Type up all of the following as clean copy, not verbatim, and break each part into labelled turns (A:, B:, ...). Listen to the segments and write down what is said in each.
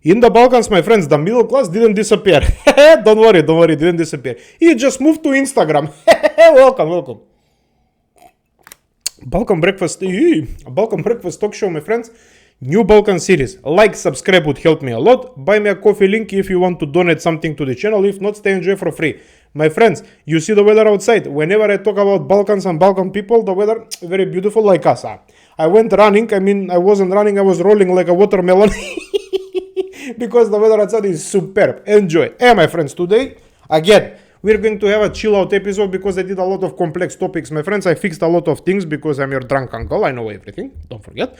A: In the Balkans, my friends, the middle class didn't disappear. Don't worry, it didn't disappear. It just moved to Instagram. Welcome. Balkan Breakfast talk show, my friends. New Balkan series. Like, subscribe would help me a lot. Buy me a coffee link if you want to donate something to the channel. If not, stay enjoy for free. My friends, you see the weather outside. Whenever I talk about Balkans and Balkan people, the weather very beautiful like us. I went running. I wasn't running. I was rolling like a watermelon. Because the weather outside is superb. Enjoy. Hey, my friends, today, again, we're going to have a chill out episode because I did a lot of complex topics. My friends, I fixed a lot of things because I'm your drunk uncle. I know everything. Don't forget.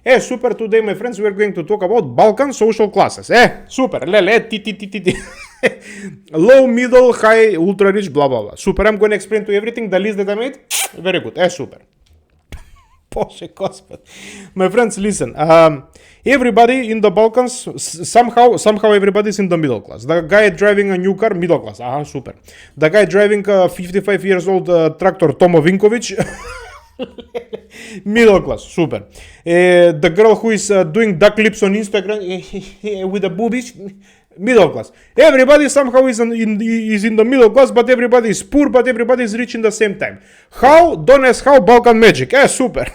A: Hey, super. Today, my friends, we're going to talk about Balkan social classes. Super. Low, middle, high, ultra rich, blah, blah, blah. Super. I'm going to explain to you everything. The list that I made, very good. Super. My friends, listen. Everybody in the Balkans, somehow everybody's in the middle class. The guy driving a new car, middle class. Super. The guy driving a 55 years old tractor, Tomo Vinkovic, middle class. Super. The girl who is doing duck lips on Instagram with the boobies, middle class. Everybody somehow is in the middle class, but everybody is poor, but everybody is rich in the same time. How? Don't ask how. Balkan magic. Super.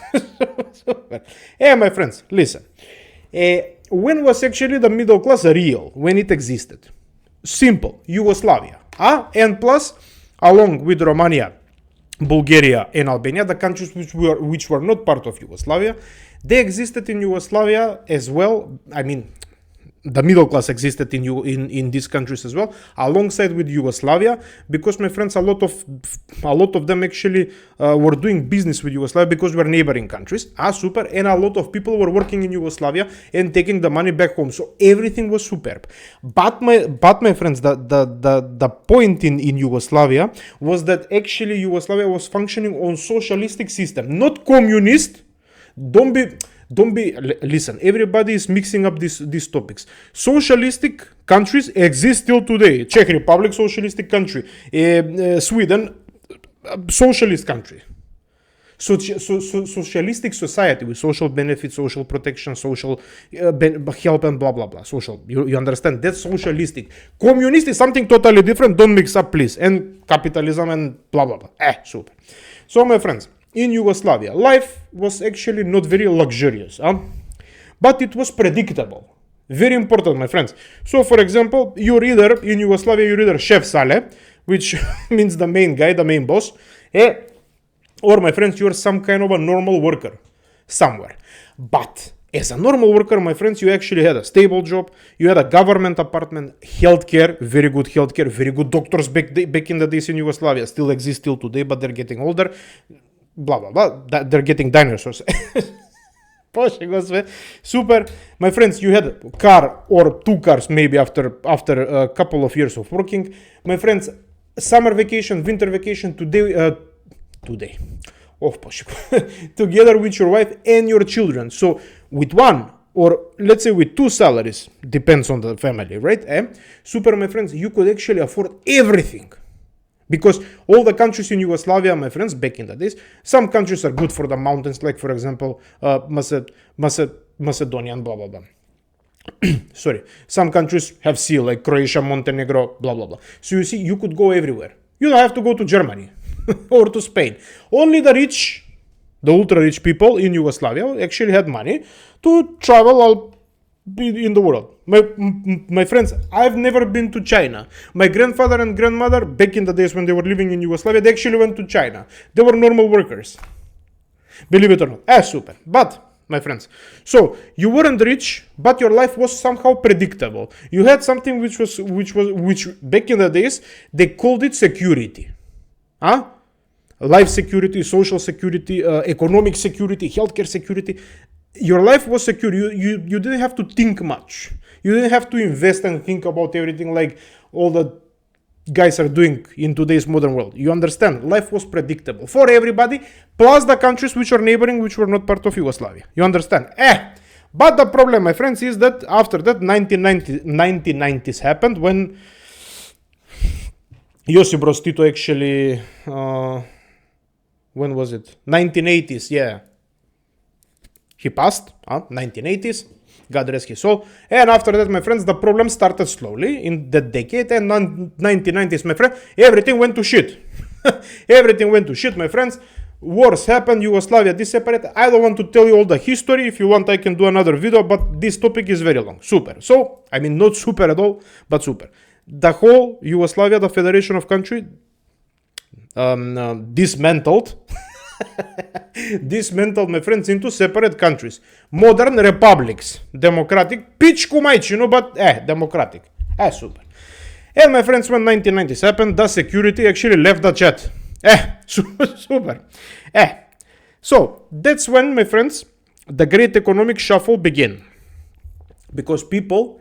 A: Super. My friends, listen. When was actually the middle class real? When it existed? Simple. Yugoslavia. And plus, along with Romania, Bulgaria and Albania, the countries which were not part of Yugoslavia, they existed in Yugoslavia as well. The middle class existed in these countries as well, alongside with Yugoslavia, because my friends, a lot of them actually were doing business with Yugoslavia because we're neighboring countries. Super, and a lot of people were working in Yugoslavia and taking the money back home. So everything was superb. But my friends, the point in Yugoslavia was that actually Yugoslavia was functioning on socialistic system, not communist. Listen, everybody is mixing up these topics. Socialistic countries exist still today. Czech Republic, socialistic country. Sweden, socialist country. Socialistic society with social benefits, social protection, social help and blah, blah, blah. Social, you understand? That's socialistic. Communist is something totally different. Don't mix up, please. And capitalism and blah, blah, blah. Super. So, my friends, in Yugoslavia, life was actually not very luxurious, but it was predictable. Very important, my friends. So, for example, in Yugoslavia, you're either chef sale, which means the main guy, the main boss, or, my friends, you're some kind of a normal worker somewhere. But as a normal worker, my friends, you actually had a stable job, you had a government apartment, healthcare, very good healthcare, very good doctors back in the days in Yugoslavia, still exist till today, but they're getting older. Blah, blah, blah. They're getting dinosaurs. Super. My friends, you had a car or two cars maybe after a couple of years of working. My friends, summer vacation, winter vacation, today. Together with your wife and your children. So with one, or let's say with two salaries, depends on the family, right? Super, my friends, you could actually afford everything. Because all the countries in Yugoslavia, my friends, back in the days, some countries are good for the mountains, like, for example, Macedonia and blah, blah, blah. Sorry. Some countries have sea, like Croatia, Montenegro, blah, blah, blah. So you see, you could go everywhere. You don't have to go to Germany or to Spain. Only the rich, the ultra-rich people in Yugoslavia actually had money to travel all in the world. My friends, I've never been to China. My grandfather and grandmother, back in the days when they were living in Yugoslavia, they actually went to China. They were normal workers. Believe it or not. Super. But, my friends, so you weren't rich, but your life was somehow predictable. You had something which back in the days, they called it security. Life security, social security, economic security, healthcare security. Your life was secure. You didn't have to think much. You didn't have to invest and think about everything like all the guys are doing in today's modern world. You understand? Life was predictable for everybody, plus the countries which are neighboring, which were not part of Yugoslavia. You understand? But the problem, my friends, is that after that 1990s happened when Josip Broz Tito actually, when was it? 1980s, yeah. He passed, 1980s. God rest his soul. And after that, my friends, the problem started slowly in the decade, and 1990s, my friend, everything went to shit. Everything went to shit, my friends. Wars happened, Yugoslavia separated. I don't want to tell you all the history. If you want, I can do another video, but this topic is very long. Super. So, I mean, not super at all, but super. The whole Yugoslavia, the Federation of Country, dismantled. Dismantled, my friends, into separate countries. Modern republics. Democratic. Pitch cu maici, but democratic. Super. And my friends, when 1990s happened, the security actually left the chat. Super. So, that's when, my friends, the great economic shuffle began. Because people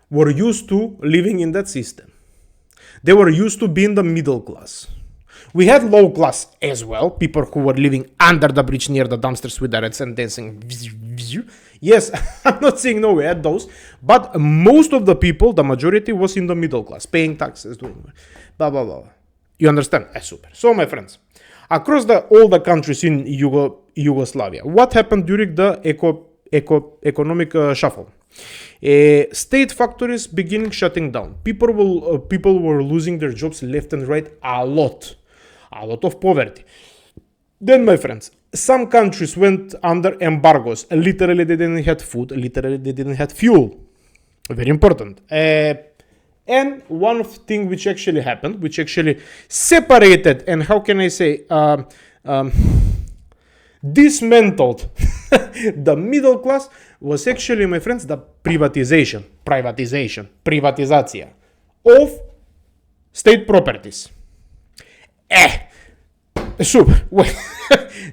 A: were used to living in that system. They were used to being the middle class. We had low class as well, people who were living under the bridge near the dumpsters with the reds and dancing. Yes, I'm not saying no, we had those, but most of the people, the majority was in the middle class, paying taxes, doing blah, blah, blah. You understand? Super. So, my friends, across all the countries in Yugoslavia, what happened during the economic shuffle? State factories beginning shutting down. People were losing their jobs left and right a lot of poverty. Then, my friends, some countries went under embargoes. Literally, they didn't have food. Literally, they didn't have fuel. Very important. And one thing which actually happened, which actually separated and how can I say, dismantled the middle class was actually, my friends, the privatization of state properties. Super.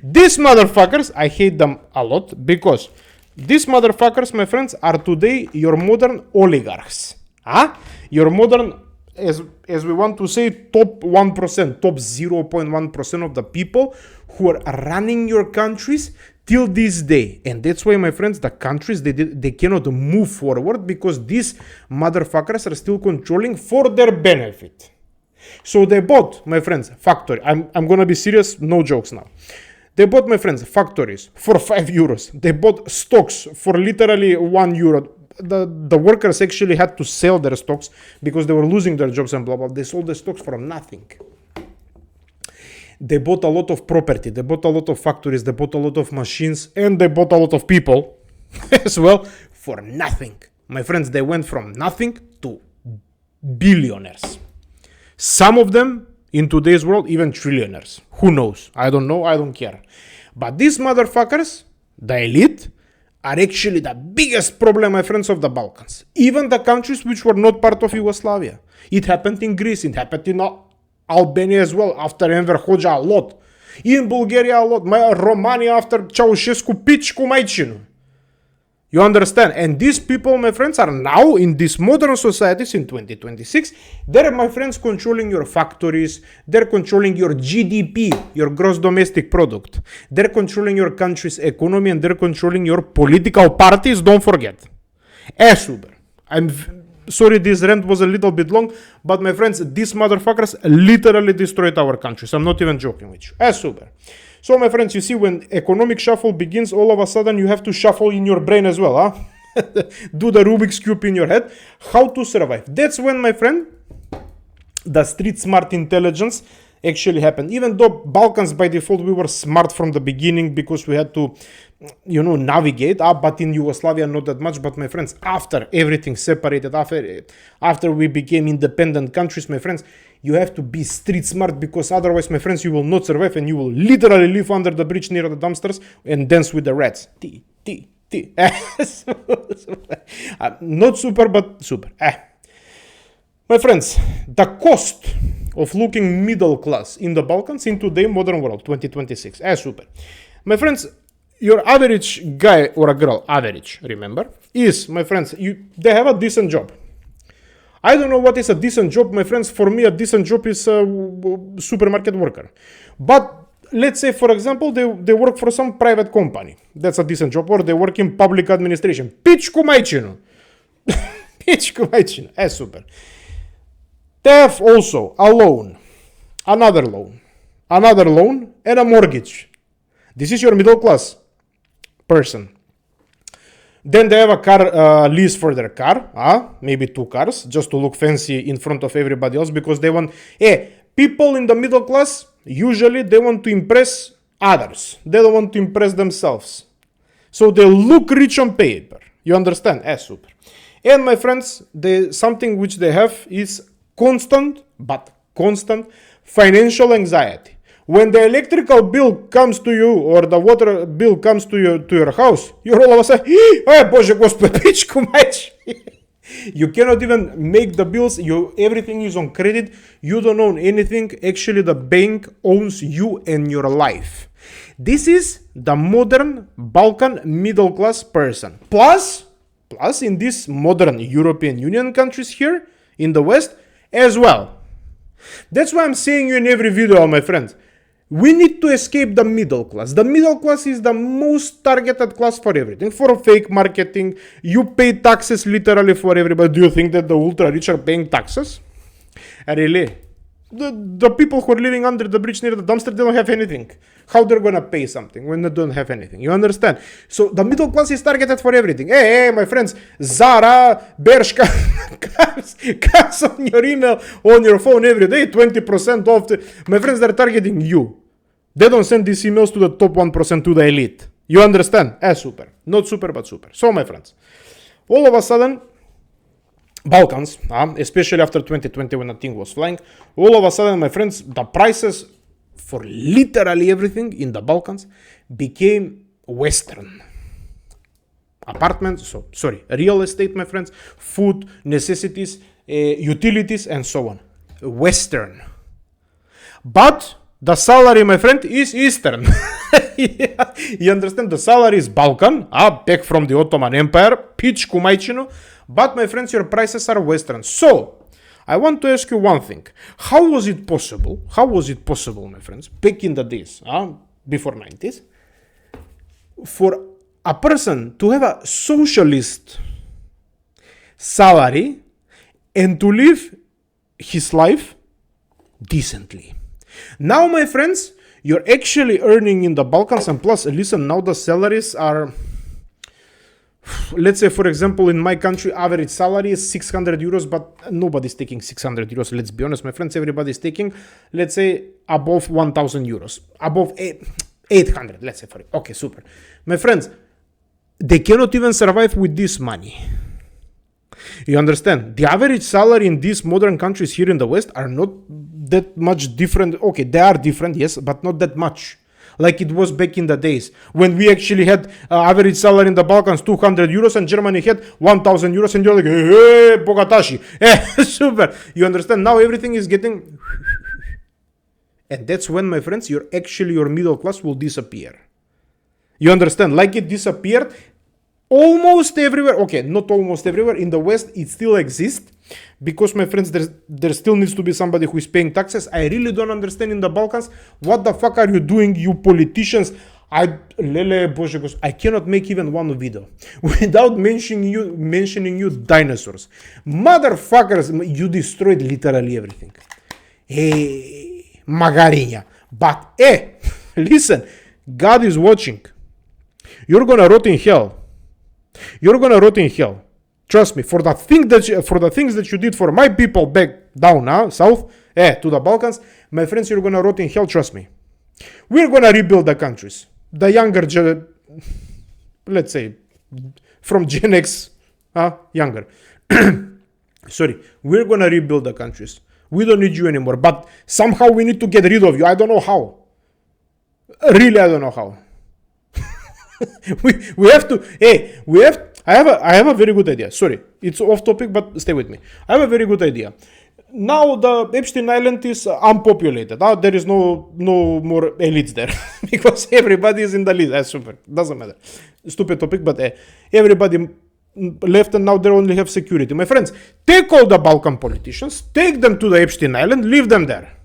A: These motherfuckers, I hate them a lot because these motherfuckers, my friends, are today your modern oligarchs. Your modern, as we want to say, top 1%, top 0.1% of the people who are running your countries till this day. And that's why, my friends, the countries, they cannot move forward because these motherfuckers are still controlling for their benefit. So they bought, my friends, factory. I'm gonna be serious, no jokes now. They bought, my friends, factories for 5 euros. They bought stocks for literally 1 euro. The workers actually had to sell their stocks because they were losing their jobs and blah, blah. They sold the stocks for nothing. They bought a lot of property. They bought a lot of factories. They bought a lot of machines. And they bought a lot of people as well for nothing. My friends, they went from nothing to billionaires. Some of them in today's world, even trillionaires. Who knows? I don't know. I don't care. But these motherfuckers, the elite, are actually the biggest problem, my friends, of the Balkans. Even the countries which were not part of Yugoslavia. It happened in Greece. It happened in Albania as well, after Enver Hoxha a lot. In Bulgaria a lot. Romania after Ceausescu, pičku majčinu. You understand? And these people, my friends, are now in these modern societies in 2026. They're, my friends, controlling your factories. They're controlling your GDP, your gross domestic product. They're controlling your country's economy and they're controlling your political parties. Don't forget. Super. I'm sorry this rant was a little bit long, but my friends, these motherfuckers literally destroyed our countries. I'm not even joking with you. Super. So, my friends, you see, when economic shuffle begins, all of a sudden you have to shuffle in your brain as well, Do the Rubik's Cube in your head. How to survive. That's when, my friend, the street smart intelligence actually happened. Even though Balkans, by default, we were smart from the beginning because we had to, navigate. But in Yugoslavia, not that much. But, my friends, after everything separated, after we became independent countries, my friends, you have to be street smart because otherwise, my friends, you will not survive and you will literally live under the bridge near the dumpsters and dance with the rats. Not super, but super. My friends, the cost of looking middle class in the Balkans in today's modern world, 2026. Super. My friends, your average guy or a girl, average, remember, is, my friends, they have a decent job. I don't know what is a decent job, my friends. For me, a decent job is a supermarket worker. But let's say, for example, they work for some private company. That's a decent job. Or they work in public administration. Pičku majčinu. Pičku majčinu. Super. They have also a loan, another loan, and a mortgage. This is your middle class person. Then they have a car lease for their car, maybe 2 cars, just to look fancy in front of everybody else, because they want, people in the middle class, usually they want to impress others. They don't want to impress themselves. So they look rich on paper. You understand? Super. And my friends, something which they have is constant financial anxiety. When the electrical bill comes to you or the water bill comes to your house, you're all of a sudden, Боже Господи, пичку мач. You cannot even make the bills. Everything is on credit. You don't own anything. Actually, the bank owns you and your life. This is the modern Balkan middle class person. Plus in these modern European Union countries here in the West as well. That's why I'm saying you in every video, my friends. We need to escape the middle class. The middle class is the most targeted class for everything. For fake marketing, you pay taxes literally for everybody. Do you think that the ultra rich are paying taxes? Really? The people who are living under the bridge near the dumpster, they don't have anything. How they're gonna pay something when they don't have anything? You understand? So the middle class is targeted for everything. Hey, my friends, Zara, Bershka comes on your email, on your phone every day, 20% off. My friends, they're targeting you. They don't send these emails to the top 1%, to the elite. You understand? Super. Not super, but super. So, my friends, all of a sudden, Balkans, especially after 2020 when the thing was flying, all of a sudden, my friends, the prices for literally everything in the Balkans became Western. Apartments, real estate, my friends, food, necessities, utilities, and so on. Western. But the salary, my friend, is Eastern. You understand? The salary is Balkan, back from the Ottoman Empire, pičku majčinu. But, my friends, your prices are Western. So, I want to ask you one thing. How was it possible, my friends, back in the days, before 90s, for a person to have a socialist salary and to live his life decently? Now, my friends, you're actually earning in the Balkans, and plus, listen, now the salaries are, let's say, for example, in my country, average salary is 600 euros, but nobody's taking 600 euros. Let's be honest, my friends, everybody's taking, let's say, above 1,000 euros, above 800, let's say, for it. Okay, super. My friends, they cannot even survive with this money. You understand? The average salary in these modern countries here in the West are not that much different. Okay, they are different, yes, but not that much. Like it was back in the days when we actually had average salary in the Balkans 200 euros and Germany had 1,000 euros, and you're like, hey, bogatashi. Super. You understand? Now everything is getting... And that's when, my friends, your middle class will disappear. You understand? Like it disappeared almost everywhere. Okay, not almost everywhere. In the West, it still exists. Because, my friends, there still needs to be somebody who is paying taxes. I really don't understand in the Balkans. What the fuck are you doing, you politicians? I cannot make even one video without mentioning you dinosaurs. Motherfuckers, you destroyed literally everything. Hey, Magarinya. But, listen, God is watching. You're gonna rot in hell. Trust me, for the things that you did for my people back down, south, to the Balkans, my friends, you're gonna rot in hell, trust me. We're gonna rebuild the countries. The younger, let's say, from Gen X, younger. Sorry, we're gonna rebuild the countries. We don't need you anymore, but somehow we need to get rid of you. I don't know how. Really, I don't know how. we have to, I have a very good idea. Sorry, it's off topic, but stay with me. I have a very good idea. Now the Epstein Island is unpopulated. There is no more elites there because everybody is in the lead. Super. Doesn't matter. Stupid topic, but everybody left and now they only have security. My friends, take all the Balkan politicians, take them to the Epstein Island, leave them there.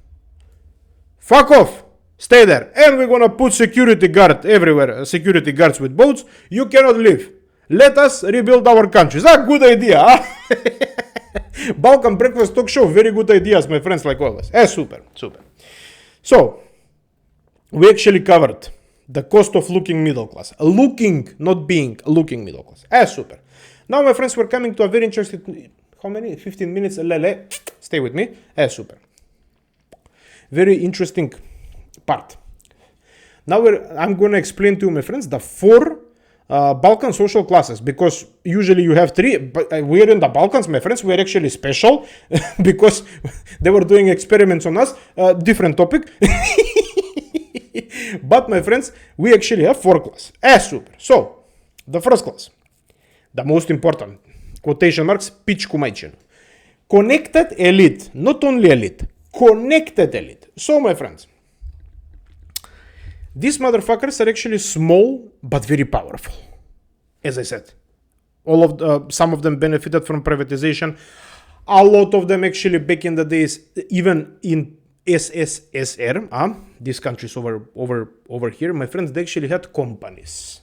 A: Fuck off. Stay there. And we're gonna put security guard everywhere. Security guards with boats. You cannot leave. Let us rebuild our countries. Good idea, Balkan Breakfast Talk Show. Very good ideas, my friends, like always. Super. So, we actually covered The cost of looking middle class. Looking, not being, looking middle class. Super. Now, my friends, we're coming to a very interesting... How many? 15 minutes? Lele. Stay with me. Super. Very interesting part. Now, I'm going to explain to you, my friends, the 4 Balkan social classes, because usually you have 3, but we're in the Balkans, my friends. We're actually special because they were doing experiments on us. Different topic. But, my friends, we actually have 4 classes. Super. So, the first class, the most important, quotation marks, pičku majčinu. Connected elite, not only elite, connected elite. So, my friends, these motherfuckers are actually small but very powerful. As I said, some of them benefited from privatization. A lot of them actually back in the days, even in SSSR, these countries over here, my friends, they actually had companies.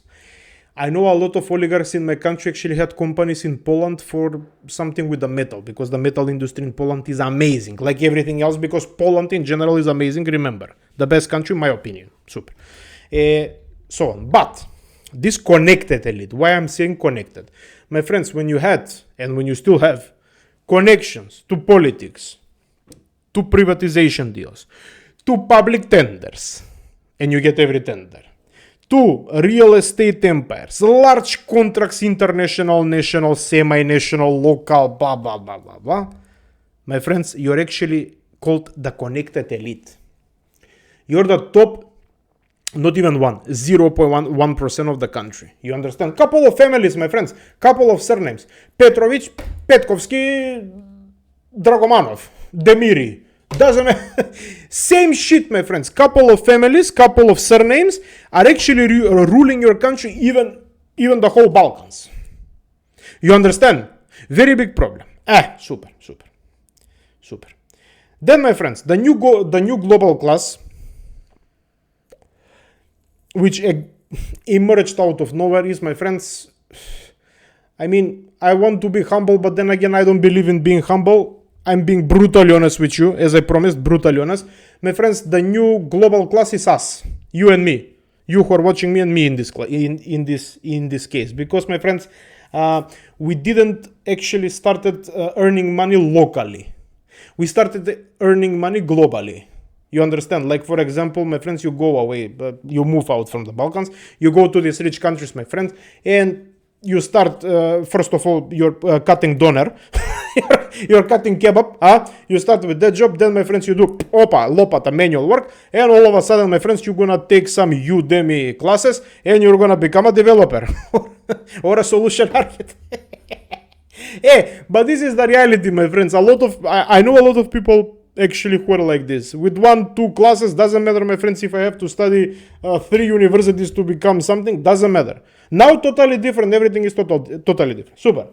A: I know a lot of oligarchs in my country actually had companies in Poland for something with the metal, because the metal industry in Poland is amazing, like everything else, because Poland in general is amazing. Remember, the best country, in my opinion. Super. So on. But this connected elite, why I'm saying connected? My friends, when you had, and when you still have, connections to politics, to privatization deals, to public tenders, and you get every tender, to real estate empires, large contracts, international, national, semi-national, local, blah, blah, blah, blah, blah. My friends, you're actually called the connected elite. You're the top, not even 0.1% of the country. You understand? Couple of families, my friends, couple of surnames. Petrovic, Petkovsky, Dragomanov, Demiri. Doesn't matter. Same shit, my friends. Couple of families, couple of surnames are actually ruling your country, even the whole Balkans. You understand? Very big problem. Super. Then, my friends, the new global class, which emerged out of nowhere, is, my friends, I mean, I want to be humble, but then again, I don't believe in being humble. I'm being brutally honest with you, as I promised, brutally honest. My friends, the new global class is us, you and me. You who are watching me and me in this case. Because, my friends, we didn't actually started earning money locally. We started earning money globally. You understand? Like, for example, my friends, you go away, you move out from the Balkans, you go to these rich countries, my friends, and you start, first of all, you're cutting doner. You're cutting kebab, you start with that job, then, my friends, you do lopata manual work, and all of a sudden, my friends, you're gonna take some Udemy classes, and you're gonna become a developer or a solution architect. But this is the reality, my friends. I know a lot of people actually who are like this. With 1-2 classes, doesn't matter, my friends, if I have to study 3 universities to become something, doesn't matter. Now, totally different, everything is totally different. Super.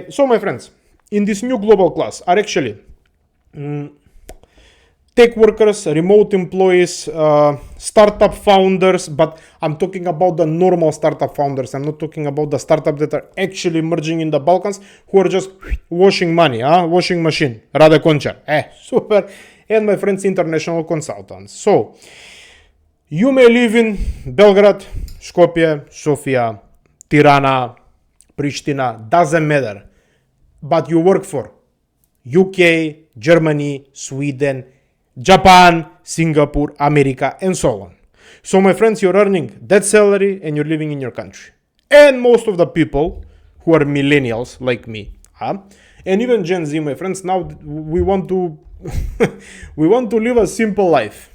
A: So, my friends, in this new global class are actually tech workers, remote employees, startup founders, but I'm talking about the normal startup founders. I'm not talking about the startups that are actually emerging in the Balkans, who are just washing money, washing machine, Rade Končar. Super. And, my friends, international consultants. So, you may live in Belgrade, Skopje, Sofia, Tirana, Pristina, doesn't matter. But you work for UK, Germany, Sweden, Japan, Singapore, America, and so on. So, my friends, you're earning that salary and you're living in your country. And most of the people who are millennials like me, and even Gen Z, my friends, now we want to live a simple life.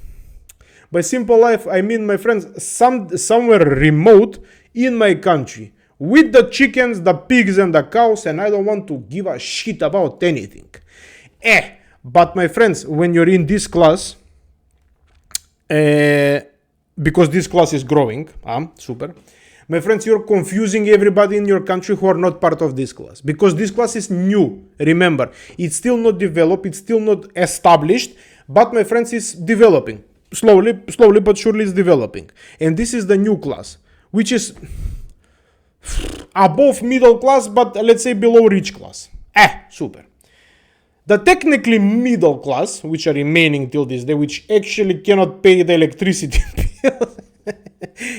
A: By simple life, I mean, my friends, somewhere remote in my country, with the chickens, the pigs, and the cows, and I don't want to give a shit about anything. But, my friends, when you're in this class, because this class is growing, super, my friends, you're confusing everybody in your country who are not part of this class. Because this class is new, remember. It's still not developed, it's still not established, but, my friends, it's developing. Slowly but surely it's developing. And this is the new class, which is above middle class, but let's say below rich class. Super. The technically middle class, which are remaining till this day, which actually cannot pay the electricity bill,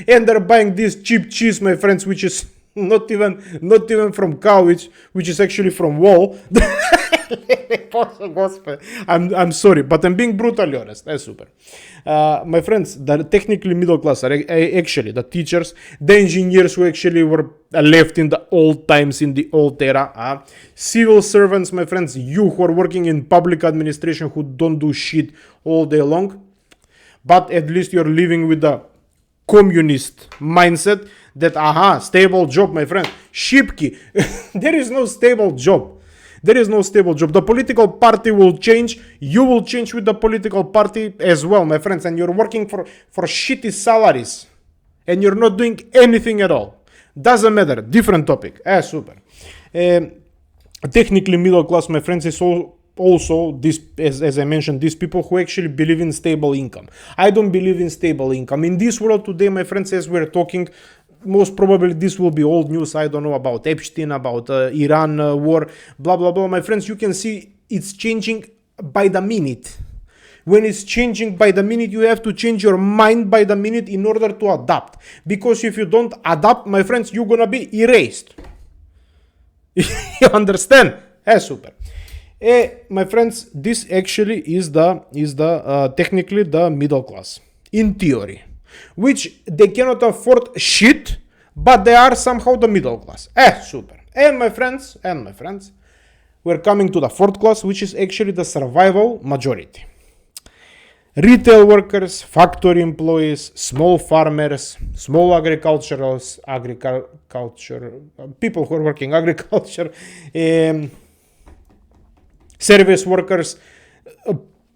A: And they're buying this cheap cheese, my friends, which is not even from cow, which is actually from wall. I'm sorry, but I'm being brutally honest. That's super. My friends, the technically middle class are actually the teachers, the engineers who actually were left in the old times, in the old era. Civil servants, my friends, you who are working in public administration who don't do shit all day long. But at least you're living with the communist mindset that, stable job, my friend. Shipki. There is no stable job. There is no stable job. The political party will change. You will change with the political party as well, my friends. And you're working for shitty salaries. And you're not doing anything at all. Doesn't matter. Different topic. Super. Technically middle class, my friends, is also this, as I mentioned, these people who actually believe in stable income. I don't believe in stable income. In this world today, my friends, as we're talking, most probably this will be old news. I don't know about Epstein, about Iran war, blah, blah, blah. My friends, you can see it's changing by the minute. When it's changing by the minute, you have to change your mind by the minute in order to adapt. Because if you don't adapt, my friends, you're going to be erased. You understand? Super. My friends, this actually is the technically the middle class in theory, which they cannot afford shit, but they are somehow the middle class. Super. And my friends, we're coming to the fourth class, which is actually the survival majority. Retail workers, factory employees, small farmers, small people who are working agriculture, service workers,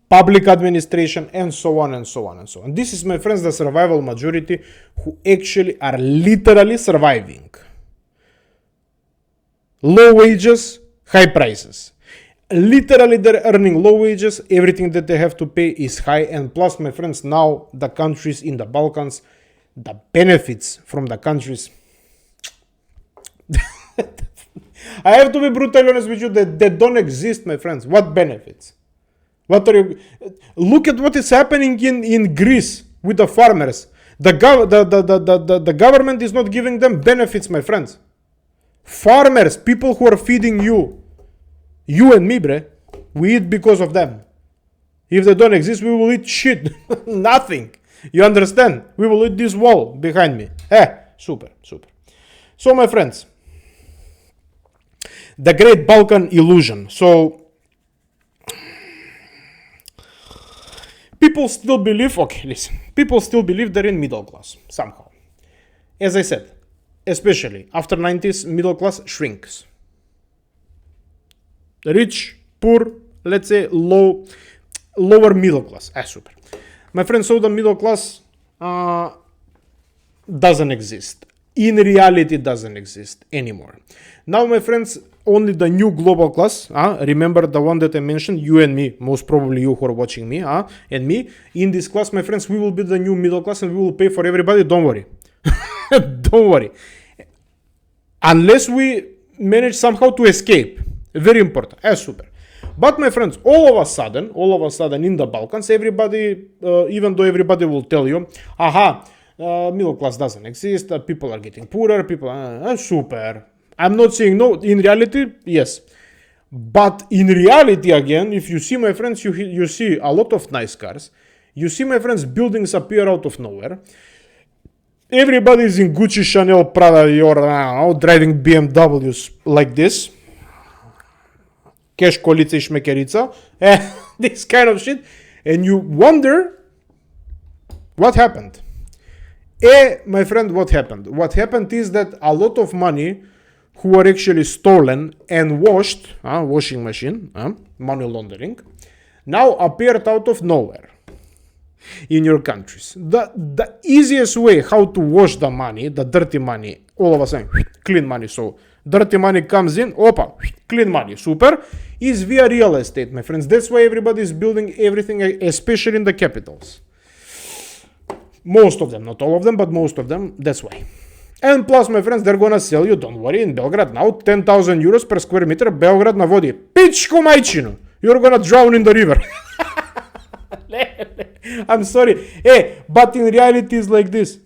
A: public administration, and so on and so on and so on. This is, my friends, the survival majority who actually are literally surviving. Low wages, high prices. Literally, they're earning low wages. Everything that they have to pay is high. And plus, my friends, now the countries in the Balkans, the benefits from the countries. I have to be brutally honest with you, that they don't exist, my friends. What benefits? What are you? Look at what is happening in Greece with the farmers. The government is not giving them benefits, my friends. Farmers, people who are feeding you and me, bre, we eat because of them. If they don't exist, we will eat shit. Nothing. You understand? We will eat this wall behind me. Super. So, my friends, the Great Balkan Illusion. So, people still believe they're in middle class, somehow. As I said, especially after 90s, middle class shrinks. Rich, poor, let's say lower middle class. Super. My friends, so the middle class doesn't exist. In reality, doesn't exist anymore. Now, my friends, only the new global class, remember the one that I mentioned, you and me, most probably you who are watching me, and me, in this class, my friends, we will be the new middle class and we will pay for everybody, don't worry. Don't worry. Unless we manage somehow to escape. Very important. Super. But my friends, all of a sudden in the Balkans, everybody, even though everybody will tell you, middle class doesn't exist, people are getting poorer, super. I'm not saying no, in reality, yes. But in reality, again, if you see, my friends, you see a lot of nice cars. You see, my friends, buildings appear out of nowhere. Everybody is in Gucci, Chanel, Prada, Dior, driving BMWs like this. Cash, kolica, shmekerica. This kind of shit. And you wonder what happened. My friend, what happened? What happened is that a lot of money who were actually stolen and washed, washing machine, money laundering, now appeared out of nowhere in your countries. The easiest way how to wash the money, the dirty money, all of a sudden, clean money. So dirty money comes in, clean money, super, is via real estate, my friends. That's why everybody is building everything, especially in the capitals. Most of them, not all of them, but most of them, that's why. And plus, my friends, they're gonna sell you, don't worry, in Belgrade now, 10,000 euros per square meter, Belgrade na vodi. Pičku majčinu! You're gonna drown in the river. I'm sorry. But in reality, it's like this.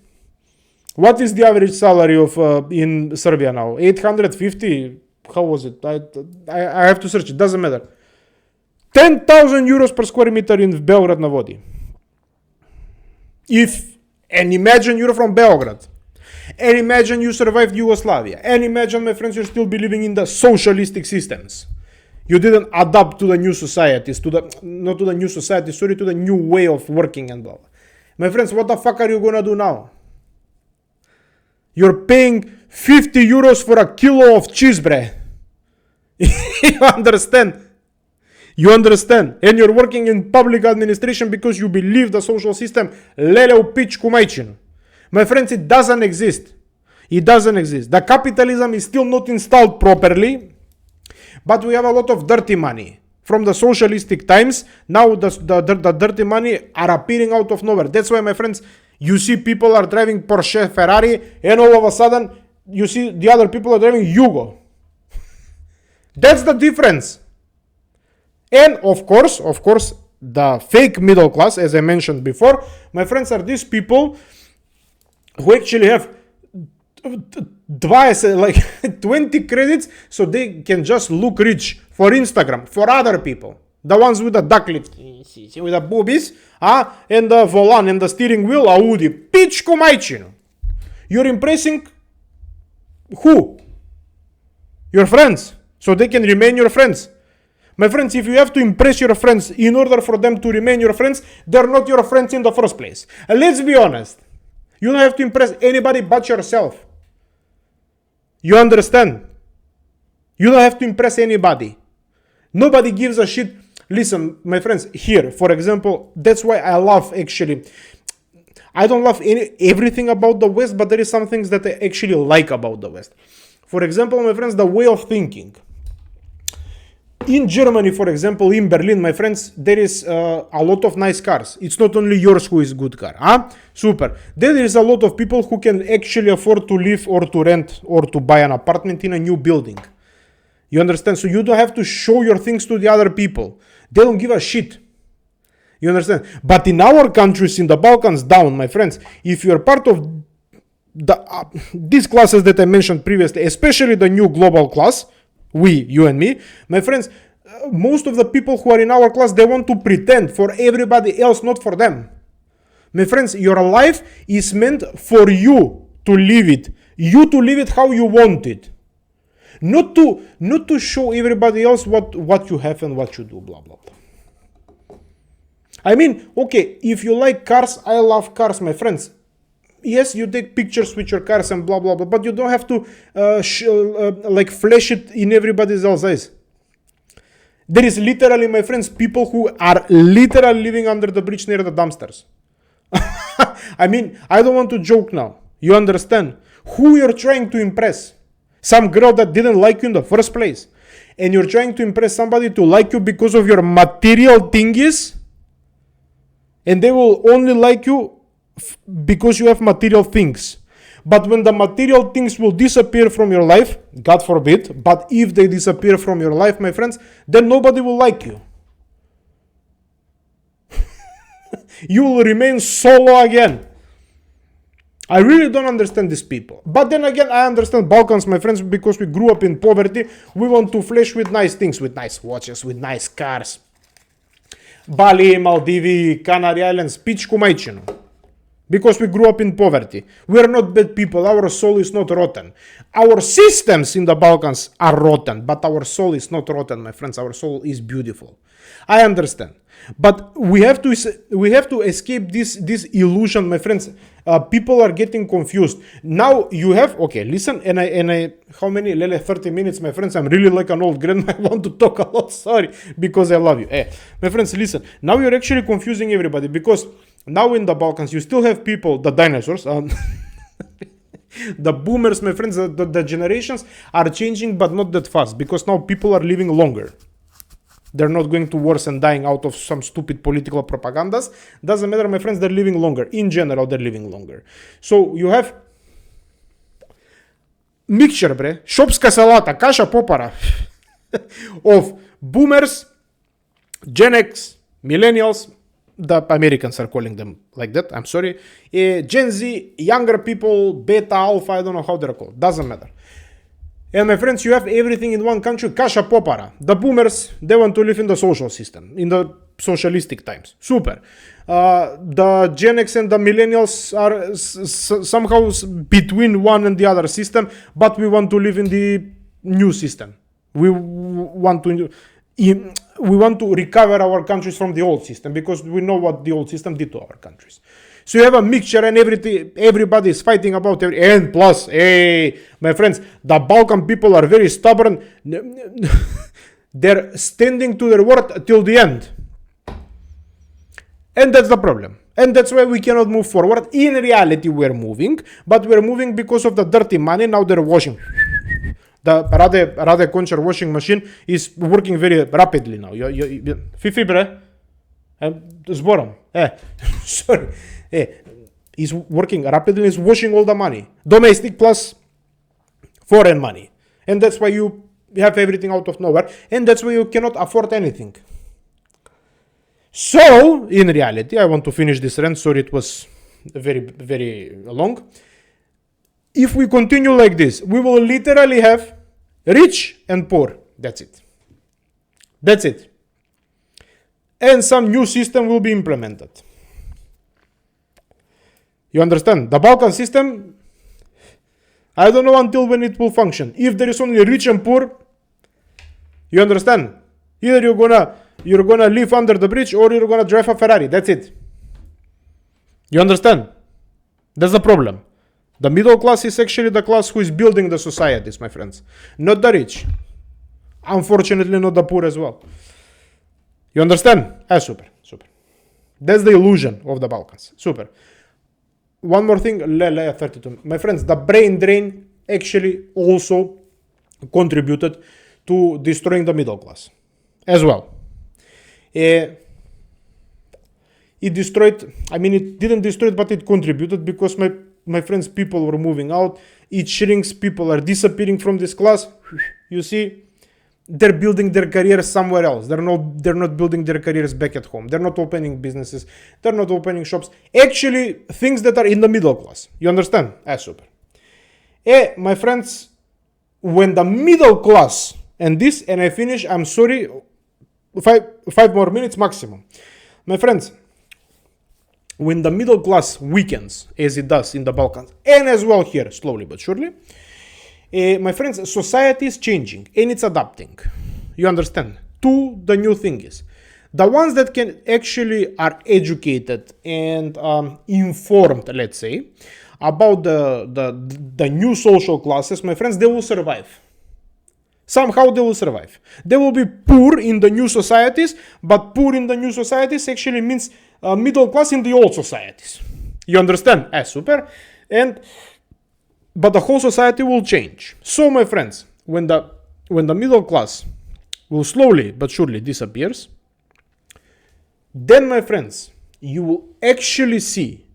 A: What is the average salary of in Serbia now? 850? How was it? I have to search. It doesn't matter. 10,000 euros per square meter in Beograd na Vodi. And imagine you're from Beograd. And imagine you survived Yugoslavia. And imagine, my friends, you're still believing in the socialistic systems. You didn't adapt to the new societies, not to the new society, sorry, to the new way of working and blah, blah. My friends, what the fuck are you gonna do now? You're paying 50 euros for a kilo of cheese bread. You understand? You understand? And you're working in public administration because you believe the social system. Leleu pici cu maicinu. My friends, it doesn't exist. It doesn't exist. The capitalism is still not installed properly, but we have a lot of dirty money. From the socialistic times, now the dirty money are appearing out of nowhere. That's why, my friends, you see people are driving Porsche, Ferrari, and all of a sudden, you see the other people are driving Yugo. That's the difference. And of course, the fake middle class, as I mentioned before, my friends, are these people who actually have 20 credits so they can just look rich for Instagram, for other people. The ones with the duck lift, with the boobies, and the volan and the steering wheel, Audi. Pici cu maicinu. You're impressing who? Your friends. So they can remain your friends. My friends, if you have to impress your friends in order for them to remain your friends, they're not your friends in the first place. And let's be honest. You don't have to impress anybody but yourself. You understand? You don't have to impress anybody. Nobody gives a shit. Listen, my friends, here, for example, that's why I love actually. I don't love everything about the West, but there is some things that I actually like about the West. For example, my friends, the way of thinking. In Germany, for example, in Berlin, my friends, there is a lot of nice cars. It's not only yours who is good car. Super. There is a lot of people who can actually afford to live or to rent or to buy an apartment in a new building. You understand? So you don't have to show your things to the other people. They don't give a shit. You understand? But in our countries, in the Balkans, down, my friends, if you're part of these classes that I mentioned previously, especially the new global class, you and me, my friends, most of the people who are in our class, they want to pretend for everybody else, not for them. My friends, your life is meant for you to live it. You to live it how you want it. Not to show everybody else what you have and what you do, blah, blah, blah. I mean, okay, if you like cars, I love cars, my friends. Yes, you take pictures with your cars and blah, blah, blah, but you don't have to flash it in everybody else's eyes. There is literally, my friends, people who are literally living under the bridge near the dumpsters. I mean, I don't want to joke now. You understand? Who you're trying to impress? Some girl that didn't like you in the first place. And you're trying to impress somebody to like you because of your material thingies? And they will only like you because you have material things. But when the material things will disappear from your life, God forbid, but if they disappear from your life, my friends, then nobody will like you. You will remain solo again. I really don't understand these people. But then again, I understand Balkans, my friends, because we grew up in poverty. We want to flash with nice things, with nice watches, with nice cars. Bali, Maldives, Canary Islands, pici cu maicinu. Because we grew up in poverty. We are not bad people. Our soul is not rotten. Our systems in the Balkans are rotten, but our soul is not rotten, my friends. Our soul is beautiful. I understand. But we have to escape this illusion, my friends. People are getting confused. Now you have, okay, listen, and I how many, 30 minutes, my friends. I'm really like an old grandma. I want to talk a lot, sorry, because I love you. My friends, listen, now you're actually confusing everybody, because now in the Balkans, you still have people, the dinosaurs, the boomers, my friends, the generations are changing, but not that fast, because now people are living longer. They're not going to wars and dying out of some stupid political propagandas. Doesn't matter, my friends, they're living longer. In general, they're living longer. So you have mixture, shopska salata, kasha popara of boomers, Gen X, millennials, The Americans are calling them like that. I'm sorry. Gen Z, younger people, beta, alpha, I don't know how they're called. Doesn't matter. And my friends, you have everything in one country. Kasha popara. The boomers, they want to live in the social system, in the socialistic times. Super. The Gen X and the millennials are somehow between one and the other system, but we want to live in the new system. We want to recover our countries from the old system because we know what the old system did to our countries. So you have a mixture and everybody is fighting about everything. And plus, hey, my friends, the Balkan people are very stubborn. They're standing to their word till the end. And that's the problem. And that's why we cannot move forward. In reality, we're moving, but we're moving because of the dirty money. Now they're washing. The Rade Concher washing machine is working very rapidly now. Fifi bre? Zborom. Sorry. Is working rapidly, is washing all the money. Domestic plus foreign money. And that's why you have everything out of nowhere. And that's why you cannot afford anything. So, in reality, I want to finish this rant. Sorry, it was very, very long. If we continue like this, we will literally have rich and poor. That's it. That's it. And some new system will be implemented. You understand? The Balkan system, I don't know until when it will function. If there is only rich and poor, you understand? Either you're gonna live under the bridge or you're gonna drive a Ferrari. That's it. You understand? That's the problem. The middle class is actually the class who is building the societies, my friends. Not the rich. Unfortunately, not the poor as well. You understand? Super. That's the illusion of the Balkans. Super. One more thing, 32. My friends, the brain drain actually also contributed to destroying the middle class as well. It didn't destroy it, but it contributed because my friends, people were moving out. It shrinks, people are disappearing from this class. You see, they're building their careers somewhere else. They're not building their careers back at home. They're not opening businesses. They're not opening shops. Actually, things that are in the middle class. You understand? Super. My friends, when the middle class, and I finish, I'm sorry, 5 more minutes maximum. My friends, when the middle class weakens, as it does in the Balkans, and as well here, slowly but surely, my friends, society is changing and it's adapting. You understand? To the new thing is, the ones that can actually are educated and informed, let's say, about the new social classes, my friends, they will survive. Somehow they will survive. They will be poor in the new societies, but poor in the new societies actually means middle class in the old societies. You understand? Super. But the whole society will change. So, my friends, when the middle class will slowly but surely disappears, then, my friends, you will actually see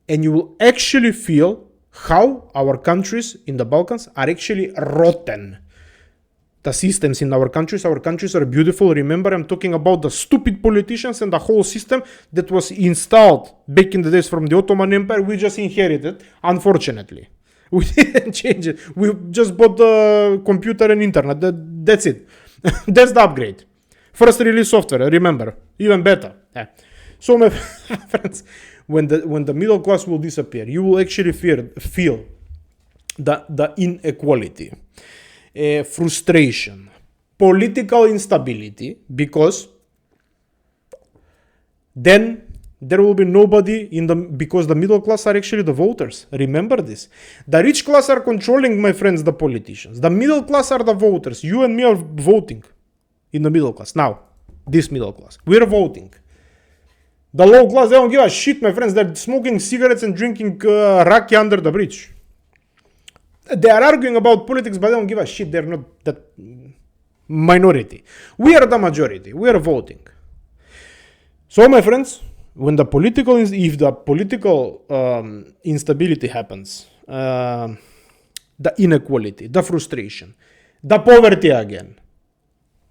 A: and you will actually feel how our countries in the Balkans are actually rotten. The systems in our countries are beautiful. Remember, I'm talking about the stupid politicians and the whole system that was installed back in the days from the Ottoman Empire. We just inherited, unfortunately. We didn't change it. We just bought the computer and internet. That's it. That's the upgrade. First release software, remember. Even better. So, my friends, when the middle class will disappear, you will actually feel the inequality, frustration, political instability, because then there will be nobody because the middle class are actually the voters. Remember this. The rich class are controlling, my friends, the politicians. The middle class are the voters. You and me are voting in the middle class. Now, this middle class. We're voting. The low class, they don't give a shit, my friends. They're smoking cigarettes and drinking raki under the bridge. They are arguing about politics, but they don't give a shit. They're not that minority. We are the majority. We are voting. So, my friends, if the political instability happens, the inequality, the frustration, the poverty again,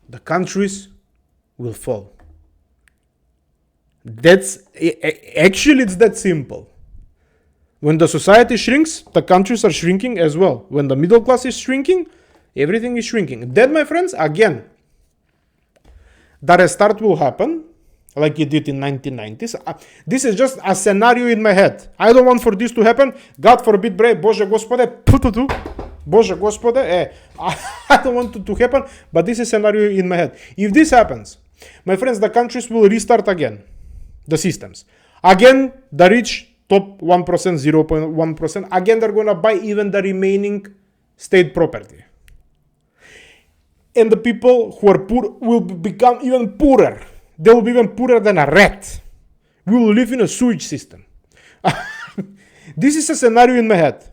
A: the countries will fall. Actually, it's that simple. When the society shrinks, the countries are shrinking as well. When the middle class is shrinking, everything is shrinking. Then, my friends, again, the restart will happen like it did in 1990s. This is just a scenario in my head. I don't want for this to happen. God forbid, Bože Gospode, Bože Gospode, I don't want it to happen, but this is a scenario in my head. If this happens, my friends, the countries will restart again, the systems. Again, the rich, top 1%, 0.1%, again, they're going to buy even the remaining state property. And the people who are poor will become even poorer. They will be even poorer than a rat. We will live in a sewage system. This is a scenario in my head.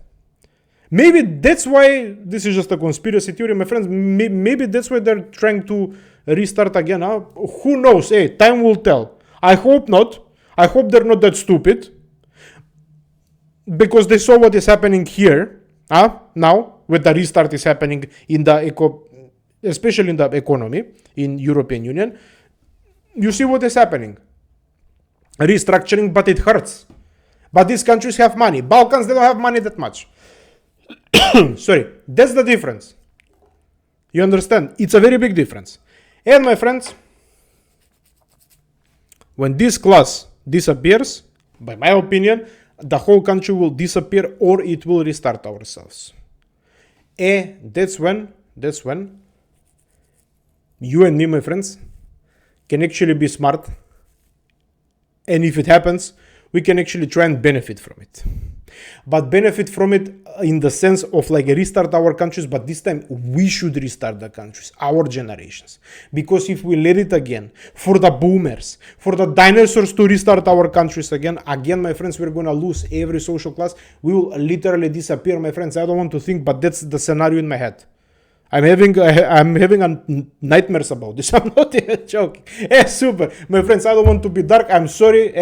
A: Maybe that's why this is just a conspiracy theory, my friends. Maybe that's why they're trying to restart again. Who knows? Hey, time will tell. I hope not. I hope they're not that stupid. Because they saw what is happening here. Now, with the restart is happening in the especially in the economy, in European Union. You see what is happening. Restructuring, but it hurts. But these countries have money. Balkans, they don't have money that much. Sorry, that's the difference. You understand? It's a very big difference. And my friends, when this class disappears, by my opinion, the whole country will disappear or it will restart ourselves. That's when you and me, my friends, can actually be smart. And if it happens, we can actually try and benefit from it. But benefit from it in the sense of like restart our countries, but this time we should restart the countries, our generations. Because if we let it again, for the boomers, for the dinosaurs to restart our countries again, my friends, we're going to lose every social class. We will literally disappear, my friends. I don't want to think, but that's the scenario in my head. I'm having nightmares about this. I'm not even joking. Super. My friends, I don't want to be dark. I'm sorry.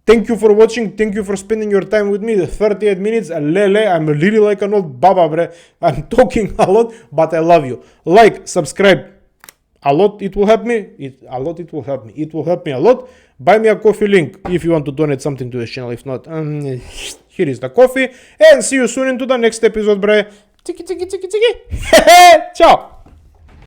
A: Thank you for watching. Thank you for spending your time with me. 38 minutes. I'm really like an old baba, bre. I'm talking a lot, but I love you. Like, subscribe. A lot it will help me. It will help me. It will help me a lot. Buy me a coffee link if you want to donate something to the channel. If not, here is the coffee. And see you soon into the next episode, bre. Tiki tiki tiki tiki. Ciao.